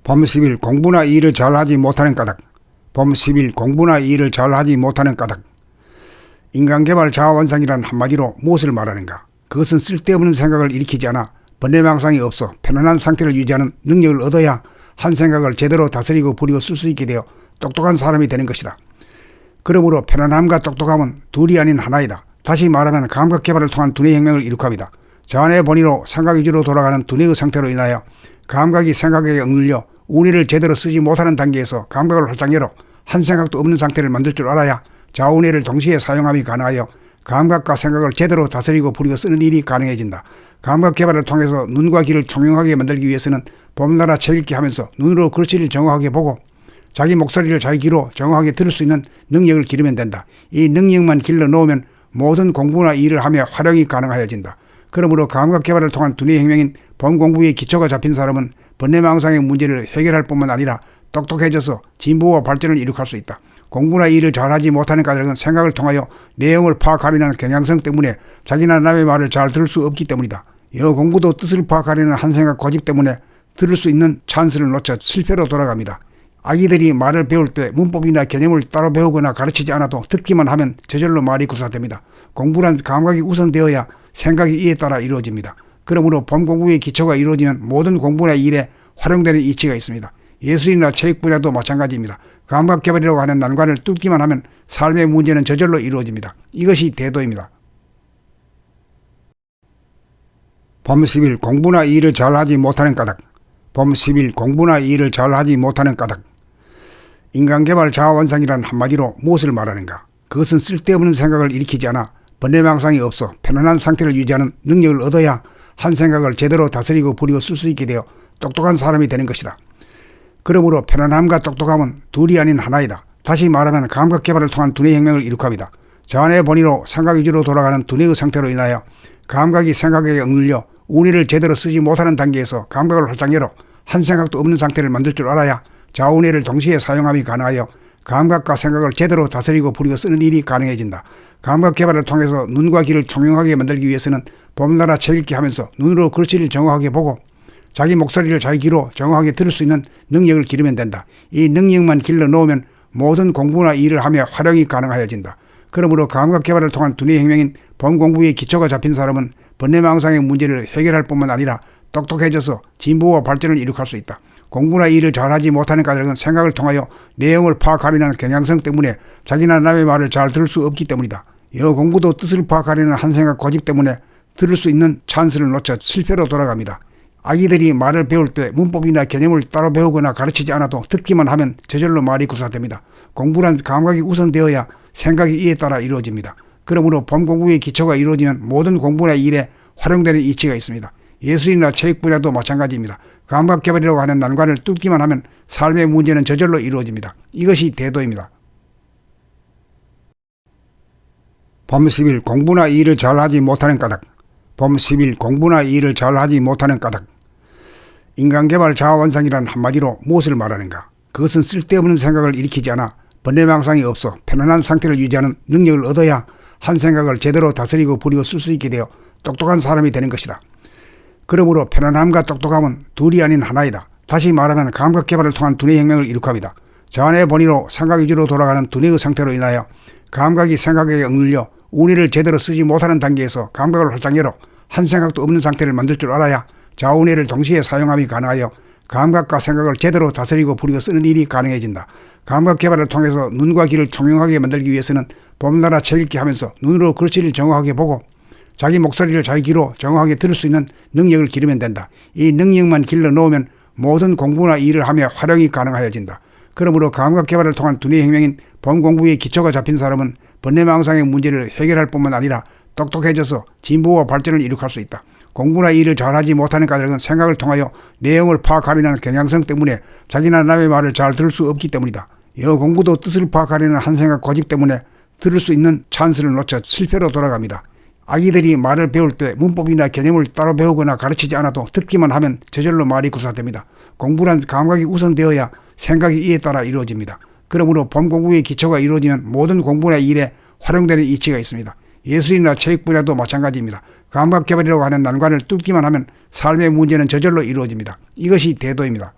봄 10일 공부나 일을 잘하지 못하는 까닭. 봄 10일 공부나 일을 잘하지 못하는 까닭. 인간개발 자아원상이란 한마디로 무엇을 말하는가? 그것은 쓸데없는 생각을 일으키지 않아 번뇌망상이 없어 편안한 상태를 유지하는 능력을 얻어야 한 생각을 제대로 다스리고 부리고 쓸 수 있게 되어 똑똑한 사람이 되는 것이다. 그러므로 편안함과 똑똑함은 둘이 아닌 하나이다. 다시 말하면 감각개발을 통한 두뇌 혁명을 이룩합니다. 자안의 본의로 생각 위주로 돌아가는 두뇌의 상태로 인하여 감각이 생각에 억눌려 운의를 제대로 쓰지 못하는 단계에서 감각을 활짝 열어 한 생각도 없는 상태를 만들 줄 알아야 좌우뇌를 동시에 사용함이 가능하여 감각과 생각을 제대로 다스리고 부리고 쓰는 일이 가능해진다. 감각 개발을 통해서 눈과 귀를 총명하게 만들기 위해서는 봄나라 책 읽기 하면서 눈으로 글씨를 정확하게 보고 자기 목소리를 자기 귀로 정확하게 들을 수 있는 능력을 기르면 된다. 이 능력만 길러 놓으면 모든 공부나 일을 하며 활용이 가능하여진다. 그러므로 감각 개발을 통한 두뇌 혁명인 봄 공부의 기초가 잡힌 사람은 번뇌망상의 문제를 해결할 뿐만 아니라 똑똑해져서 진보와 발전을 이룩할 수 있다. 공부나 일을 잘하지 못하는 까닭은 생각을 통하여 내용을 파악하려는 경향성 때문에 자기나 남의 말을 잘 들을 수 없기 때문이다. 여 공부도 뜻을 파악하려는 한 생각 고집 때문에 들을 수 있는 찬스를 놓쳐 실패로 돌아갑니다. 아기들이 말을 배울 때 문법이나 개념을 따로 배우거나 가르치지 않아도 듣기만 하면 저절로 말이 구사됩니다. 공부란 감각이 우선되어야 생각이 이에 따라 이루어집니다. 그러므로 봄 공부의 기초가 이루어지면 모든 공부나 일에 활용되는 이치가 있습니다. 예술이나 체육 분야도 마찬가지입니다. 감각 개발이라고 하는 난관을 뚫기만 하면 삶의 문제는 저절로 이루어집니다. 이것이 대도입니다. 봄 10일 공부나 일을 잘하지 못하는 까닭. 봄 10일 공부나 일을 잘하지 못하는 까닭. 인간개발 자아원상이란 한마디로 무엇을 말하는가? 그것은 쓸데없는 생각을 일으키지 않아 번뇌망상이 없어 편안한 상태를 유지하는 능력을 얻어야 한 생각을 제대로 다스리고 부리고 쓸 수 있게 되어 똑똑한 사람이 되는 것이다. 그러므로 편안함과 똑똑함은 둘이 아닌 하나이다. 다시 말하면 감각 개발을 통한 두뇌 혁명을 이룩합니다. 자안의 본의로 생각 위주로 돌아가는 두뇌의 상태로 인하여 감각이 생각에 억눌려 운의를 제대로 쓰지 못하는 단계에서 감각을 활짝 열어 한 생각도 없는 상태를 만들 줄 알아야 좌우뇌를 동시에 사용함이 가능하여 감각과 생각을 제대로 다스리고 부리고 쓰는 일이 가능해진다. 감각 개발을 통해서 눈과 귀를 총명하게 만들기 위해서는 봄나라 책 읽기 하면서 눈으로 글씨를 정확하게 보고 자기 목소리를 자기 귀로 정확하게 들을 수 있는 능력을 기르면 된다. 이 능력만 길러 놓으면 모든 공부나 일을 하며 활용이 가능하여진다. 그러므로 감각 개발을 통한 두뇌 혁명인 봄 공부의 기초가 잡힌 사람은 번뇌망상의 문제를 해결할 뿐만 아니라 똑똑해져서 진보와 발전을 이룩할 수 있다. 공부나 일을 잘하지 못하는 까닭은 생각을 통하여 내용을 파악하려는 경향성 때문에 자기나 남의 말을 잘 들을 수 없기 때문이다. 여 공부도 뜻을 파악하려는 한 생각 고집 때문에 들을 수 있는 찬스를 놓쳐 실패로 돌아갑니다. 아기들이 말을 배울 때 문법이나 개념을 따로 배우거나 가르치지 않아도 듣기만 하면 저절로 말이 구사됩니다. 공부란 감각이 우선되어야 생각이 이에 따라 이루어집니다. 그러므로 봄 공부의 기초가 이루어지면 모든 공부나 일에 활용되는 이치가 있습니다. 예술이나 체육 분야도 마찬가지입니다. 감각 개발이라고 하는 난관을 뚫기만 하면 삶의 문제는 저절로 이루어집니다. 이것이 대도입니다. 봄 10일 공부나 일을 잘하지 못하는 까닭. 봄 10일 공부나 일을 잘하지 못하는 까닭. 인간개발 자아원상이란 한마디로 무엇을 말하는가? 그것은 쓸데없는 생각을 일으키지 않아 번뇌망상이 없어 편안한 상태를 유지하는 능력을 얻어야 한 생각을 제대로 다스리고 부리고 쓸 수 있게 되어 똑똑한 사람이 되는 것이다. 그러므로 편안함과 똑똑함은 둘이 아닌 하나이다. 다시 말하면 감각 개발을 통한 두뇌 혁명을 이룩합니다. 자안의 본의로 생각 위주로 돌아가는 두뇌의 상태로 인하여 감각이 생각에 억눌려 운의를 제대로 쓰지 못하는 단계에서 감각을 활짝 열어 한 생각도 없는 상태를 만들 줄 알아야 좌우뇌를 동시에 사용함이 가능하여 감각과 생각을 제대로 다스리고 부리고 쓰는 일이 가능해진다. 감각 개발을 통해서 눈과 귀를 총명하게 만들기 위해서는 봄나라 책 읽기 하면서 눈으로 글씨를 정확하게 보고 자기 목소리를 자기 귀로 정확하게 들을 수 있는 능력을 기르면 된다. 이 능력만 길러 놓으면 모든 공부나 일을 하며 활용이 가능하여진다. 그러므로 감각 개발을 통한 두뇌 혁명인 봄 공부의 기초가 잡힌 사람은 번뇌망상의 문제를 해결할 뿐만 아니라 똑똑해져서 진보와 발전을 이룩할 수 있다. 공부나 일을 잘하지 못하는 까닭은 생각을 통하여 내용을 파악하려는 경향성 때문에 자기나 남의 말을 잘 들을 수 없기 때문이다. 여 공부도 뜻을 파악하려는 한 생각 고집 때문에 들을 수 있는 찬스를 놓쳐 실패로 돌아갑니다. 아기들이 말을 배울 때 문법이나 개념을 따로 배우거나 가르치지 않아도 듣기만 하면 저절로 말이 구사됩니다. 공부란 감각이 우선되어야 생각이 이에 따라 이루어집니다. 그러므로 봄 공부의 기초가 이루어지면 모든 공부나 일에 활용되는 이치가 있습니다. 예술이나 체육 분야도 마찬가지입니다. 감각 개발이라고 하는 난관을 뚫기만 하면 삶의 문제는 저절로 이루어집니다. 이것이 대도입니다.